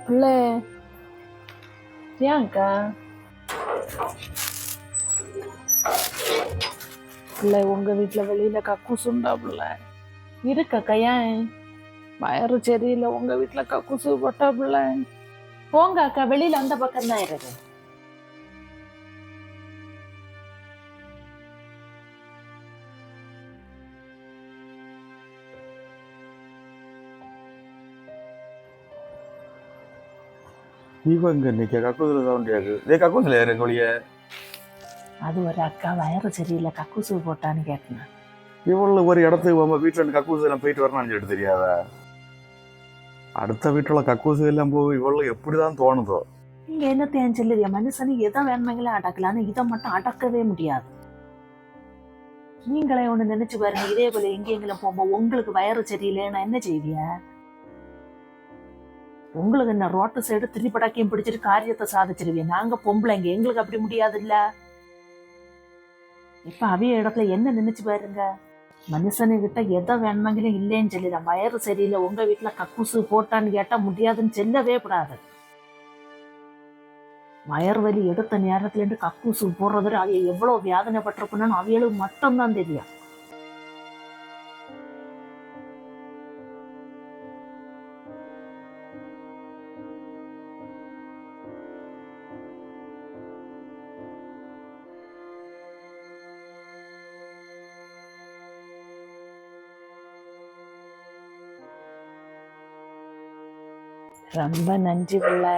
பிள்ளை ஏன்க்கா பிள்ளை உங்க வீட்டுல வெளியில கக்கூஸ் உண்டா பிள்ளை? இருக்கக்கா. ஏன் வயறு சரியில்லை, உங்க வீட்டுல கக்கூசு போட்டா பிள்ளை? போங்க அக்கா, வெளியில அந்த பக்கம் தான் இருக்கு. இவங்க இன்னைக்கு கக்கூசில் சவுண்ட் கேட்குது. இதே கக்கூசில் ஏறு கொழிய. அது ஒரு அக்கா வயறு சரியில்லை கக்கூசு போட்டான்னு கேட்டேன். இவ்வளவு ஒரு இடத்துக்கு நம்ம வீட்டில் இருந்து கக்கூசு எல்லாம் போயிட்டு வரணும்னு சொல்லிட்டு தெரியாதா? அடுத்த வீட்டில் கக்கூசு எல்லாம் போய் இவ்வளவு எப்படிதான் தோணுதோ. நீங்க என்ன தேன் சொல்லுதியா? மனுஷனு எதை வேணுமெങ്കിലും அடக்கலான்னு இதை மட்டும் அடக்கவே முடியாது. நீங்களே ஒண்ணு நினைச்சு பாருங்க, இதே போல எங்கெങ്കിലും போகும்போது உங்களுக்கு வயறு சரியில்லைன்னா என்ன செய்விய? உங்களுக்கு என்ன ரோட்டு சைடு திரிப்படாக்கியும் பிடிச்சிட்டு காரியத்தை சாதிச்சிருவீங்க. நாங்க பொம்பளைங்க, எங்களுக்கு அப்படி முடியாது இல்ல. இப்ப அவிய இடத்துல என்ன நினைச்சு பாருங்க. மனுஷனுகிட்ட எதை வேணுமெങ്കിലും இல்லைன்னு சொல்லிடலாம். வயறு சரியில்லை, உங்க வீட்டுல கக்கூசு போட்டான்னு கேட்டா முடியாதுன்னு சொல்லவே கூடாது. வயறு வலி எடுத்த நேரத்துல இருந்து கக்கூசு போடுறதுல அவைய எவ்வளவு வேதனைப்பட்டிருக்கணும்னு அவியலுக்கு மட்டும்தான் தெரியும். ரொம்ப நன்றி பிள்ளை.